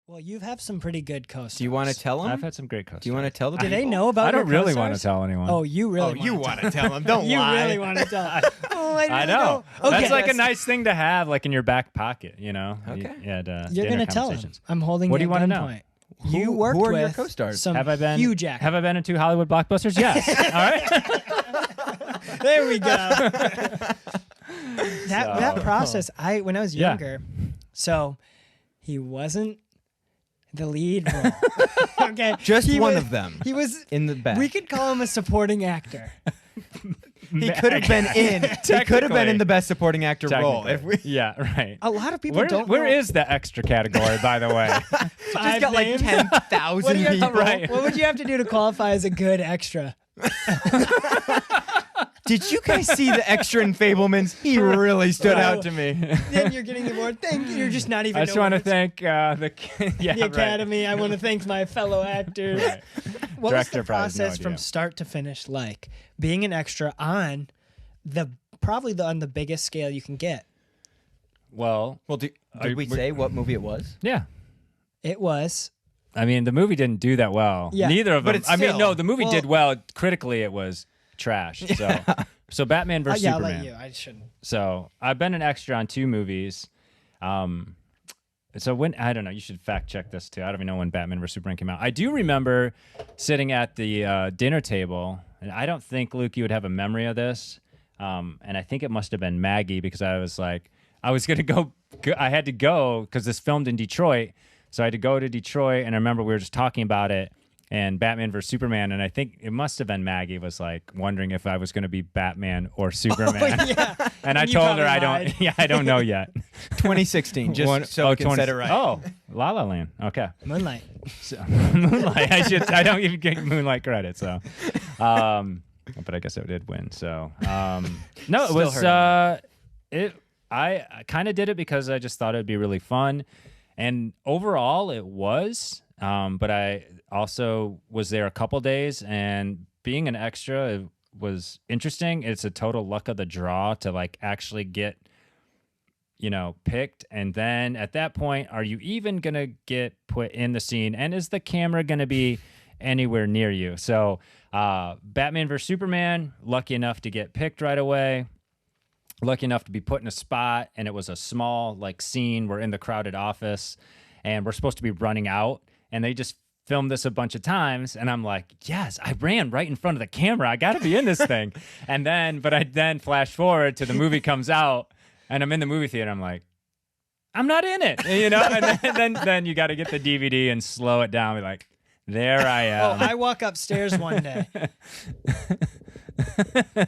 Well, you have some pretty good co-stars. Do you want to tell them? I've had some great co-stars. Do you want to tell them? Do they know about I don't your really co-stars? want to tell anyone. Oh, you really you want to tell them. Don't You lie. really want to tell them. Oh, I, really I know. don't. Okay. That's like a nice thing to have, like in your back pocket, you know? Okay. You're going to tell them. I'm holding What do you want to know? You worked who are with your co-stars? some Have I been huge actors. Have I been in 2 Hollywood blockbusters? Yes. All right. There we go. that process, when I was Yeah. younger, so he wasn't the lead role. Okay. Just He one was- of them. He was In the back. We could call him a supporting actor. He could have been in. He could have been in the best supporting actor role. If we Yeah, right. A lot of people don't Where know. is the extra category, by the way? Five just got like names? 10,000 What do you have people. to, Right. What would you have to do to qualify as a good extra? Did you guys see the extra in Fablemans? He really stood out to me. Then you're getting the award. Thank you. You're just not even. I just know want to what thank the the Academy. I want to thank my fellow actors. Right. What Director was the probably has no process from idea. start to finish like being an extra on on the biggest scale you can get? Well, Did we say what movie it was? yeah. It was. I mean, the movie didn't do that well. Yeah. Neither of But them. it's I mean, still- no, the movie well- did well. Critically, it was trash. So Batman versus Yeah, I'll Superman. let you. I shouldn't. So I've been an extra on 2 movies. So when I don't know, you should fact check this too. I don't even know when Batman vs Superman came out. I do remember sitting at the dinner table, and I don't think Luke you would have a memory of this. And I think it must have been Maggie because I was gonna go. I had to go because this filmed in Detroit, so I had to go to Detroit. And I remember we were just talking about it and Batman vs Superman, and I think it must have been Maggie was like wondering if I was going to be Batman or Superman. Yeah. And I you told her probably I lied. don't. Yeah, I don't know yet. 2016. Just so I can set it right. Oh, La La Land. Okay. Moonlight. So, Moonlight. I don't even get Moonlight credit. So, but I guess I did win. So, no, it Still was. hurting. I kind of did it because I just thought it'd be really fun, and overall it was. But I also was there a couple days, and being an extra it was interesting. It's a total luck of the draw to like actually get, picked. And then at that point, are you even going to get put in the scene? And is the camera going to be anywhere near you? So Batman vs. Superman, lucky enough to get picked right away. Lucky enough to be put in a spot. And it was a small like scene. We're in the crowded office and we're supposed to be running out. And they just filmed this a bunch of times. And I'm like, yes, I ran right in front of the camera. I got to be in this thing. But I then flash forward to the movie comes out. And I'm in the movie theater. I'm like, I'm not in it, And then you got to get the DVD and slow it down. Be like, there I am. I walk upstairs one day.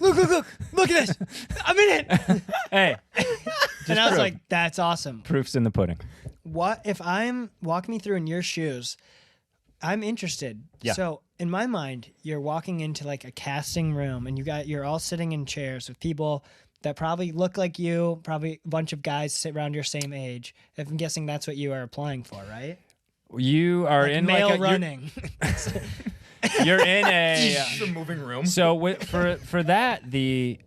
Look at this. I'm in it. Hey, And I was proof. like, that's awesome. Proof's in the pudding. What if walk me through in your shoes? I'm interested. Yeah. So in my mind, you're walking into like a casting room and you're all sitting in chairs with people that probably look like you, probably a bunch of guys sit around your same age. I'm guessing that's what you are applying for, right? You are Like in male like a, running. You're in a The moving room. So for that the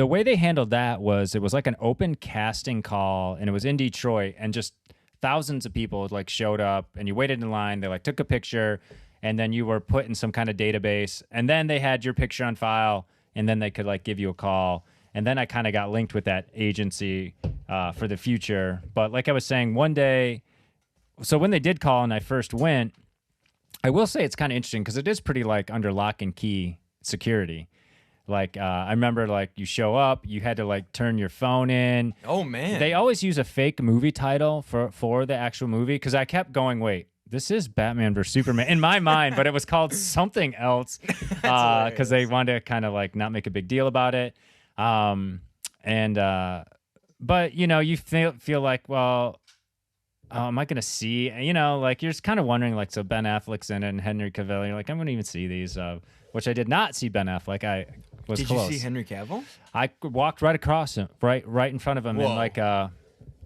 way they handled that was it was like an open casting call and it was in Detroit and just thousands of people like showed up and you waited in line. They like took a picture and then you were put in some kind of database and then they had your picture on file and then they could like give you a call. And then I kind of got linked with that agency for the future. But like I was saying, one day, so when they did call and I first went, I will say it's kind of interesting because it is pretty like under lock and key security. Like I remember like you show up, you had to like turn your phone in. Oh man. They always use a fake movie title for the actual movie because I kept going, wait, this is Batman vs. Superman in my mind, but it was called something else because they wanted to kind of like not make a big deal about it. But you feel like, well, am I going to see, like you're just kind of wondering like, so Ben Affleck's in it and Henry Cavil, you're like, I'm going to even see these, which I did not see Ben Affleck. I was Did close. you see Henry Cavill? I walked right across him, right in front of him in like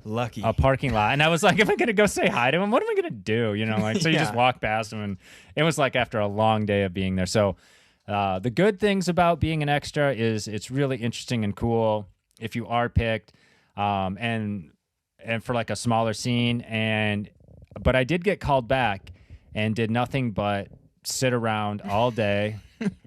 Lucky. a parking lot. And I was like, am I going to go say hi to him? What am I going to do? So you just walk past him. And it was like after a long day of being there. So the good things about being an extra is it's really interesting and cool if you are picked. And and for like a smaller scene, but I did get called back and did nothing but sit around all day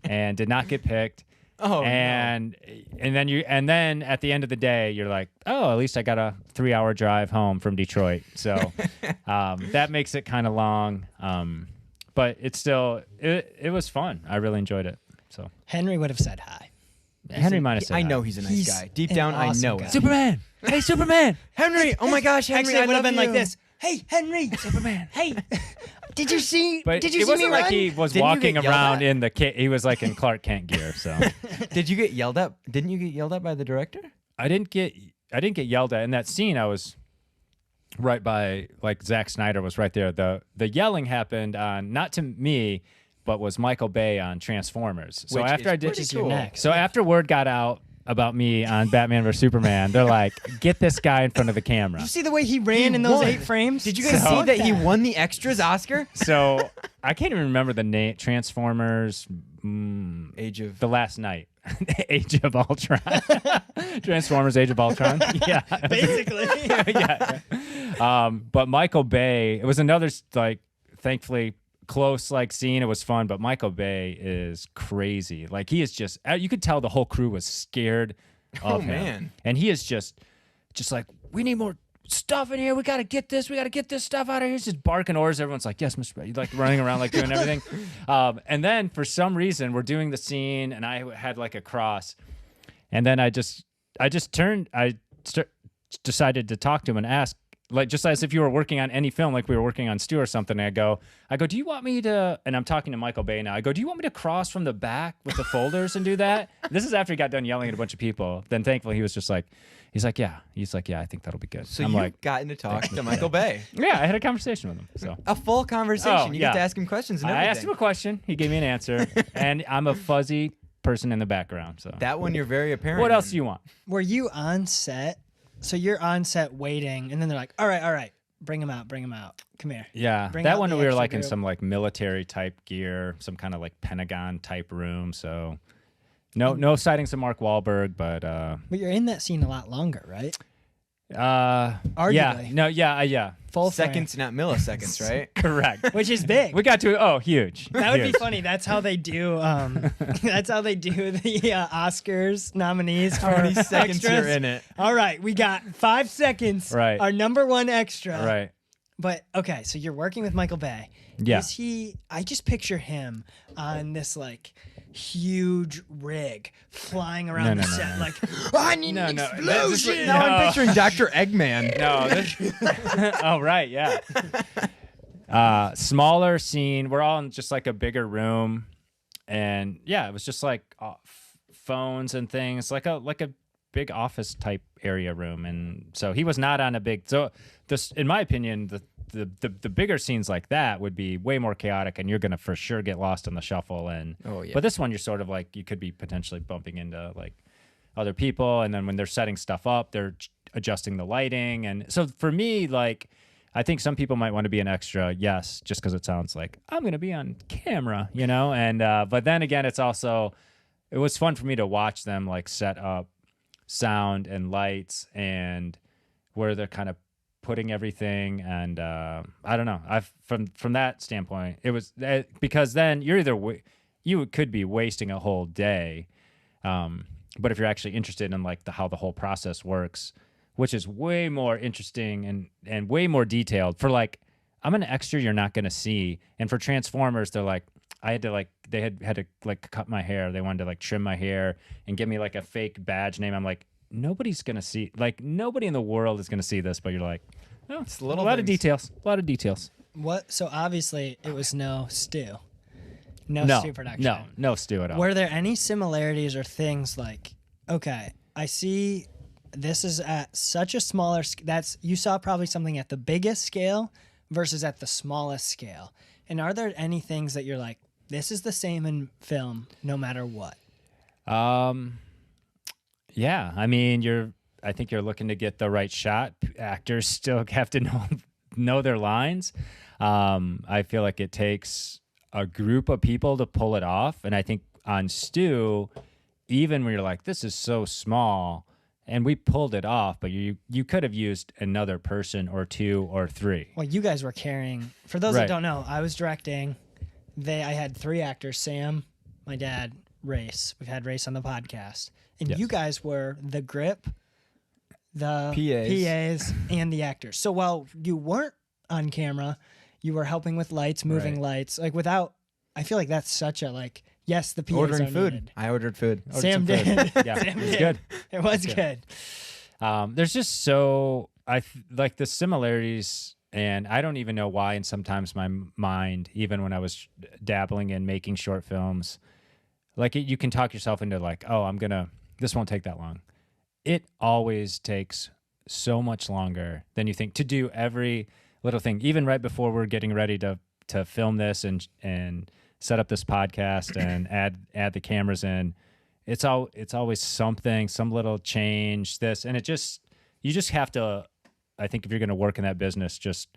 and did not get picked. Oh, and then at the end of the day, you're like, oh, at least I got a 3-hour drive home from Detroit. So that makes it kind of long. But it's still, it was fun. I really enjoyed it. So Henry would have said hi. Henry might have said I know hi. he's a nice He's guy. Deep an down, awesome I know guy. it. Superman. Hey, Superman. Henry. Oh my gosh, Henry. Actually, I it would have love been like you. this. Hey, Henry. Superman. Hey, did you see? But did you it see wasn't me like run? he was Didn't you walking get yelled around at? in the kit. He was like in Clark Kent gear. So Did you get yelled at? Didn't you get yelled at by the director? I didn't get yelled at in that scene. I was right by, like, Zack Snyder was right there. The yelling happened on, not to me, but was Michael Bay on Transformers. So Which after is I did, pretty Which is your cool. next. so after word got out about me on Batman vs Superman, they're like, get this guy in front of the camera. Did you see the way he ran in those won. 8 frames? Did you guys So- see that he won the extras Oscar? So I can't even remember the name. Transformers. Age of The Last Night. Age of Ultron. Transformers Age of Ultron. Yeah. Basically. Yeah. But Michael Bay, it was another, like, thankfully close, like, scene. It was fun, but Michael Bay is crazy. Like, he is just, you could tell the whole crew was scared of him. man. And he is just like, we need more stuff in here. We got to get this stuff out of here. He's just barking orders. Everyone's like, yes, Mr. Bay. Like, running around, like, doing everything. And then for some reason, we're doing the scene, and I had like a cross. And then I decided to talk to him and ask, like, just as if you were working on any film, like we were working on Stu or something. I go, do you want me to, and I'm talking to Michael Bay now. I go, do you want me to cross from the back with the folders and do that? This is after he got done yelling at a bunch of people. Then thankfully he was just like, he's like, yeah, I think that'll be good. So I'm you've like, gotten to talk to Michael Bay. yeah, I had a conversation with him. So A full conversation. Oh, You yeah. get to ask him questions and I everything. asked him a question. He gave me an answer, and I'm a fuzzy person in the background. So That one you're very apparent. what else do you want? Were you on set? So you're on set waiting, and then they're like, all right. Bring him out. Come here. Yeah, Bring that out one the we were extra like in group. some like military type gear, some kind of like Pentagon type room. So no sightings of Mark Wahlberg, but But you're in that scene a lot longer, right? yeah, Arguably. no, yeah, Full frame. Seconds, not milliseconds, right? correct. Which is big. We got to huge. That would be Huge. funny. That's how they do. That's how they do the Oscars nominees for How many seconds extras. you're in it? All right, we got 5 seconds. Right. Our number one extra. Right. But okay, so you're working with Michael Bay. Yeah. Is he? I just picture him on this like huge rig flying around the set, like I need an No. explosion. Now No. I'm picturing Dr. Eggman. No. Oh, right. Yeah. Smaller scene. We're all in just like a bigger room, and yeah, it was just like phones and things, like a big office type area room. And so he was not on a big. So this, in my opinion, the bigger scenes like that would be way more chaotic, and you're gonna for sure get lost in the shuffle. And Oh, yeah. but this one, you're sort of like, you could be potentially bumping into like other people, and then when they're setting stuff up, they're adjusting the lighting. And so for me, like, I think some people might want to be an extra, yes, just because it sounds like I'm going to be on camera, you know? And, but then again, it was fun for me to watch them like set up sound and lights and where they're kind of putting everything. And, I don't know. From that standpoint, it was because then you're you could be wasting a whole day. But if you're actually interested in like how the whole process works, which is way more interesting and way more detailed for like, I'm an extra you're not going to see. And for Transformers, they're like, they had to like cut my hair. They wanted to like trim my hair and give me like a fake badge name. I'm like, nobody's going to see, like nobody in the world is going to see this, but you're like, oh, It's little a lot of things. details, a lot of details. What? So obviously it was no Stu. No No, Stu production. no Stu at all. Were there any similarities or things like, okay, I see this is at such a smaller you saw probably something at the biggest scale versus at the smallest scale. And are there any things that you're like, this is the same in film no matter what? Yeah, I mean, I think you're looking to get the right shot. Actors still have to know their lines. I feel like it takes a group of people to pull it off. And I think on Stu, even when you're like, this is so small, and we pulled it off, but you could have used another person or 2 or 3. Well, you guys were carrying. For those that don't know, I was directing. I had 3 actors: Sam, my dad, Race. We've had Race on the podcast, and you guys were the grip, the PAs, and the actors. So while you weren't on camera, you were helping with lights, moving lights. Like without, I feel like that's such a like. Yes, the PAs ordering are food. needed. I ordered food. Sam did. Yeah, Sam it was did. good. It was good. There's just like the similarities, and I don't even know why. And sometimes my mind, even when I was dabbling in making short films, like you can talk yourself into like, oh, this won't take that long. It always takes so much longer than you think to do every little thing. Even right before we're getting ready to film this and set up this podcast and add the cameras in, it's always something, some little change, this, and you just have to, I think if you're going to work in that business, just,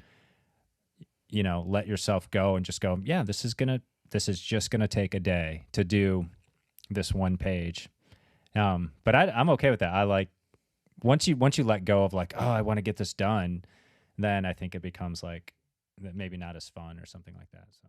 let yourself go and just go, yeah, this is just going to take a day to do this one page. But I'm okay with that. I like, once you let go of like, oh, I want to get this done, then I think it becomes like maybe not as fun or something like that. So.